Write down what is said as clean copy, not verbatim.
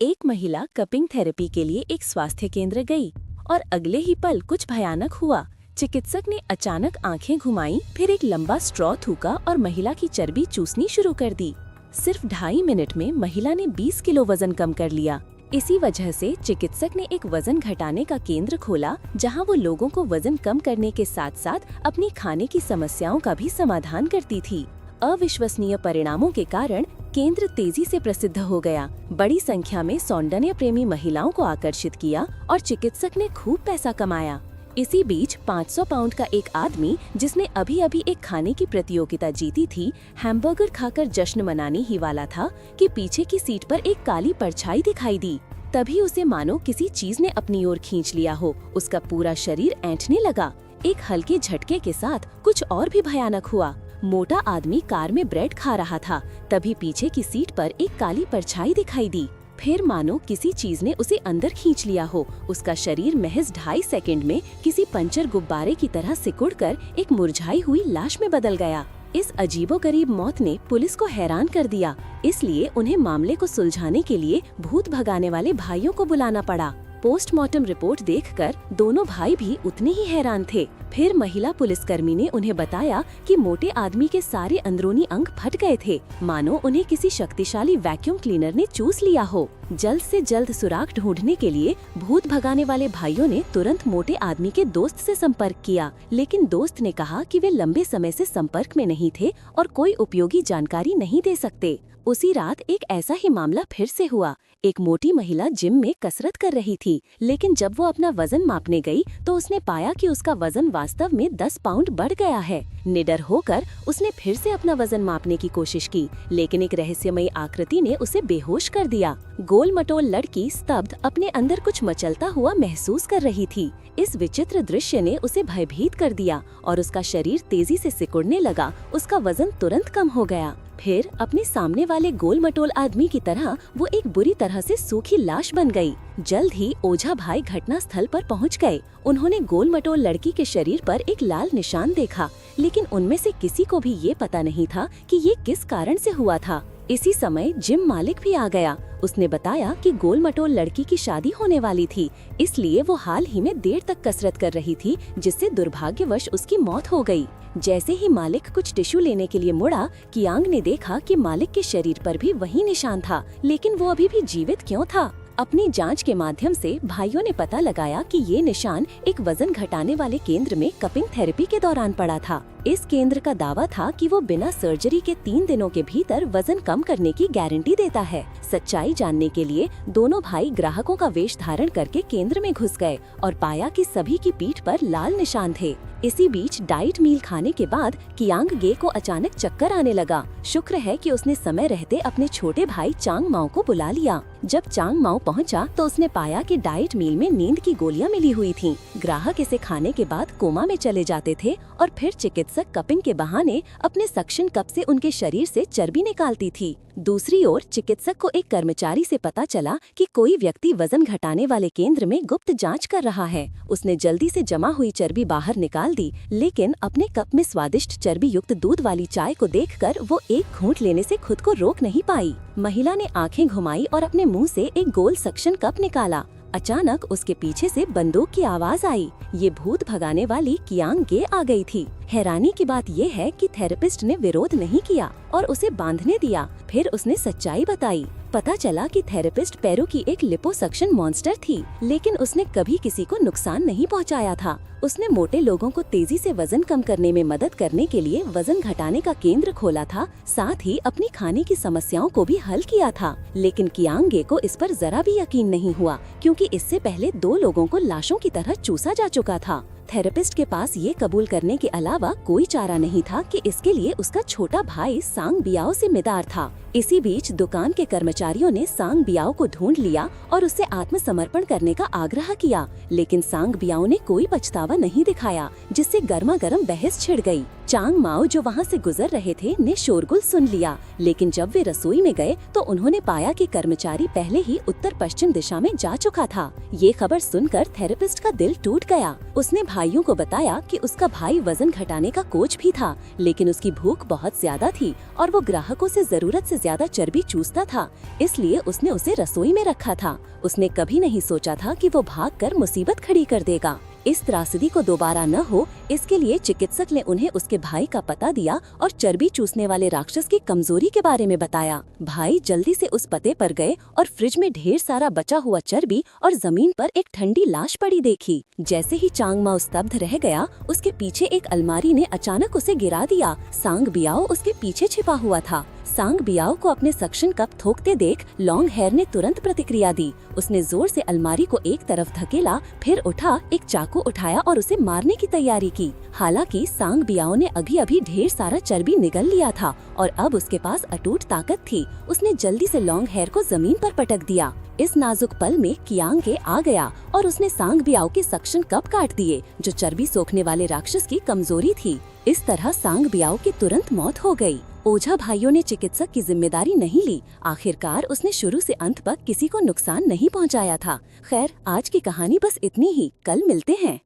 एक महिला cupping therapy के लिए एक स्वास्थ्य केंद्र गई और अगले ही पल कुछ भयानक हुआ। चिकित्सक ने अचानक आंखें घुमाई, फिर एक लंबा स्ट्रॉ थूका और महिला की चर्बी चूसनी शुरू कर दी। सिर्फ 2.5 मिनट में महिला ने 20 किलो वजन कम कर लिया। इसी वजह से चिकित्सक ने एक वजन घटाने का केंद्र खोला, जहां वो लोगों को वजन कम करने के साथ साथ अपनी खाने की समस्याओं का भी समाधान करती थी। अविश्वसनीय परिणामों के कारण केंद्र तेजी से प्रसिद्ध हो गया, बड़ी संख्या में सौंदर्य प्रेमी महिलाओं को आकर्षित किया और चिकित्सक ने खूब पैसा कमाया। इसी बीच 500 पाउंड का एक आदमी, जिसने अभी अभी एक खाने की प्रतियोगिता जीती थी, हैमबर्गर खाकर जश्न मनाने ही वाला था कि पीछे की सीट पर एक काली परछाई दिखाई दी। तभी उसे मानो किसी चीज ने अपनी ओर खींच लिया हो। उसका पूरा शरीर ऐंठने लगा। एक हल्के झटके के साथ कुछ और भी भयानक हुआ। मोटा आदमी कार में ब्रेड खा रहा था, तभी पीछे की सीट पर एक काली परछाई दिखाई दी। फिर मानो किसी चीज ने उसे अंदर खींच लिया हो। उसका शरीर महज 2.5 सेकंड में किसी पंचर गुब्बारे की तरह सिकुड़कर एक मुरझाई हुई लाश में बदल गया। इस अजीबोगरीब मौत ने पुलिस को हैरान कर दिया, इसलिए उन्हें मामले को सुलझाने के लिए भूत भगाने वाले भाइयों को बुलाना पड़ा। पोस्टमार्टम रिपोर्ट देखकर दोनों भाई भी उतने ही हैरान थे। फिर महिला पुलिसकर्मी ने उन्हें बताया कि मोटे आदमी के सारे अंदरूनी अंग फट गए थे, मानो उन्हें किसी शक्तिशाली वैक्यूम क्लीनर ने चूस लिया हो। जल्द से जल्द सुराग ढूंढने के लिए भूत भगाने वाले भाइयों ने तुरंत मोटे आदमी के दोस्त से संपर्क किया, लेकिन दोस्त ने कहा कि वे लंबे समय से संपर्क में नहीं थे और कोई उपयोगी जानकारी नहीं दे सकते। उसी रात एक ऐसा ही मामला फिर से हुआ। एक मोटी महिला जिम में कसरत कर रही थी, लेकिन जब वो अपना वजन मापने गई तो उसने पाया कि उसका वजन वास्तव में 10 पाउंड बढ़ गया है। निडर होकर उसने फिर से अपना वजन मापने की कोशिश की, लेकिन एक रहस्यमयी आकृति ने उसे बेहोश कर दिया। गोल मटोल लड़की स्तब्ध अपने अंदर कुछ मचलता हुआ महसूस कर रही थी। इस विचित्र दृश्य ने उसे भयभीत कर दिया और उसका शरीर तेजी से सिकुड़ने लगा। उसका वजन तुरंत कम हो गया। फिर अपने सामने वाले गोल मटोल आदमी की तरह वो एक बुरी तरह से सूखी लाश बन गई। जल्द ही ओझा भाई घटना स्थल पर पहुंच गए। उन्होंने गोल मटोल लड़की के शरीर पर एक लाल निशान देखा, लेकिन उनमें से किसी को भी ये पता नहीं था कि ये किस कारण से हुआ था। इसी समय जिम मालिक भी आ गया। उसने बताया कि गोल मटोल लड़की की शादी होने वाली थी, इसलिए वो हाल ही में देर तक कसरत कर रही थी, जिससे दुर्भाग्यवश उसकी मौत हो गई। जैसे ही मालिक कुछ टिश्यू लेने के लिए मुड़ा, कियांग ने देखा कि मालिक के शरीर पर भी वही निशान था, लेकिन वो अभी भी जीवित क्यों था? अपनी जांच के माध्यम से भाइयों ने पता लगाया कि ये निशान एक वजन घटाने वाले केंद्र में कपिंग थेरेपी के दौरान पड़ा था। इस केंद्र का दावा था कि वो बिना सर्जरी के 3 दिनों के भीतर वजन कम करने की गारंटी देता है। सच्चाई जानने के लिए दोनों भाई ग्राहकों का वेश धारण करके केंद्र में घुस गए और पाया कि सभी की पीठ पर लाल निशान थे। इसी बीच डाइट मील खाने के बाद कियांग गे को अचानक चक्कर आने लगा। शुक्र है कि उसने समय रहते अपने छोटे भाई चांग माओ को बुला लिया। जब चांग माओ पहुंचा तो उसने पाया कि डाइट मील में नींद की गोलियां मिली हुई थीं। ग्राहक इसे खाने के बाद कोमा में चले जाते थे और फिर चिकित्सक कपिंग के बहाने अपने सक्शन कप से उनके शरीर से चर्बी निकालती थी। दूसरी ओर चिकित्सक को एक कर्मचारी से पता चला कि कोई व्यक्ति वजन घटाने वाले केंद्र में गुप्त जांच कर रहा है। उसने जल्दी से जमा हुई चर्बी बाहर निकाल दी, लेकिन अपने कप में स्वादिष्ट चर्बी युक्त दूध वाली चाय को देखकर वो एक घूंट लेने से खुद को रोक नहीं पाई। महिला ने आंखें घुमाई और अपने मुंह से एक गोल सक्शन कप निकाला। अचानक उसके पीछे से बंदूक की आवाज आई। ये भूत भगाने वाली कियांग गे आ गई थी। हैरानी की बात यह है कि थेरेपिस्ट ने विरोध नहीं किया और उसे बांधने दिया। फिर उसने सच्चाई बताई। पता चला कि थेरेपिस्ट पेरू की एक लिपोसक्शन मॉन्स्टर थी, लेकिन उसने कभी किसी को नुकसान नहीं पहुंचाया था। उसने मोटे लोगों को तेजी से वजन कम करने में मदद करने के लिए वजन घटाने का केंद्र खोला था, साथ ही अपनी खाने की समस्याओं को भी हल किया था। लेकिन कियांग गे को इस पर जरा भी यकीन नहीं हुआ, क्योंकि इससे पहले 2 लोगों को लाशों की तरह चूसा जा चुका था। थेरेपिस्ट के पास ये कबूल करने के अलावा कोई चारा नहीं था कि इसके लिए उसका छोटा भाई सांग बियाओ जिम्मेदार था। इसी बीच दुकान के कर्मचारियों ने सांग बियाओ को ढूंढ लिया और उससे आत्मसमर्पण करने का आग्रह किया, लेकिन सांग बियाओ ने कोई पछतावा नहीं दिखाया, जिससे गर्मा गर्म बहस छिड़ गई। चांग माओ, जो वहां से गुजर रहे थे, ने शोरगुल सुन लिया, लेकिन जब वे रसोई में गए तो उन्होंने पाया कि कर्मचारी पहले ही उत्तर पश्चिम दिशा में जा चुका था। ये खबर सुनकर थेरेपिस्ट का दिल टूट गया। उसने भाइयों को बताया कि उसका भाई वजन घटाने का कोच भी था, लेकिन उसकी भूख बहुत ज्यादा थी और वो ग्राहकों से जरूरत से ज्यादा चर्बी चूसता था, इसलिए उसने उसे रसोई में रखा था। उसने कभी नहीं सोचा था कि वो भागकर मुसीबत खड़ी कर देगा। इस त्रासदी को दोबारा न हो, इसके लिए चिकित्सक ने उन्हें उसके भाई का पता दिया और चर्बी चूसने वाले राक्षस की कमजोरी के बारे में बताया। भाई जल्दी से उस पते पर गए और फ्रिज में ढेर सारा बचा हुआ चर्बी और जमीन पर एक ठंडी लाश पड़ी देखी। जैसे ही चांग माओ स्तब्ध रह गया, उसके पीछे एक अलमारी ने अचानक उसे गिरा दिया। सांग बियाओ उसके पीछे छिपा हुआ था। सांग बियाओ को अपने सक्शन कप थोकते देख लॉन्ग हेयर ने तुरंत प्रतिक्रिया दी। उसने जोर से अलमारी को एक तरफ धकेला, फिर उठा, एक चाकू उठाया और उसे मारने की तैयारी की। हालांकि सांग बियाओ ने अभी ढेर सारा चर्बी निगल लिया था और अब उसके पास अटूट ताकत थी। उसने जल्दी से लॉन्ग हेयर को जमीन पर पटक दिया। इस नाजुक पल में कियांग के आ गया और उसने सांग बियाओ के सक्शन कप काट दिए, जो चर्बी सोखने वाले राक्षस की कमजोरी थी। इस तरह सांग बियाओ की तुरंत मौत हो गई। ओझा भाइयों ने चिकित्सक की जिम्मेदारी नहीं ली। आखिरकार उसने शुरू से अंत तक किसी को नुकसान नहीं पहुंचाया था। खैर, आज की कहानी बस इतनी ही। कल मिलते हैं।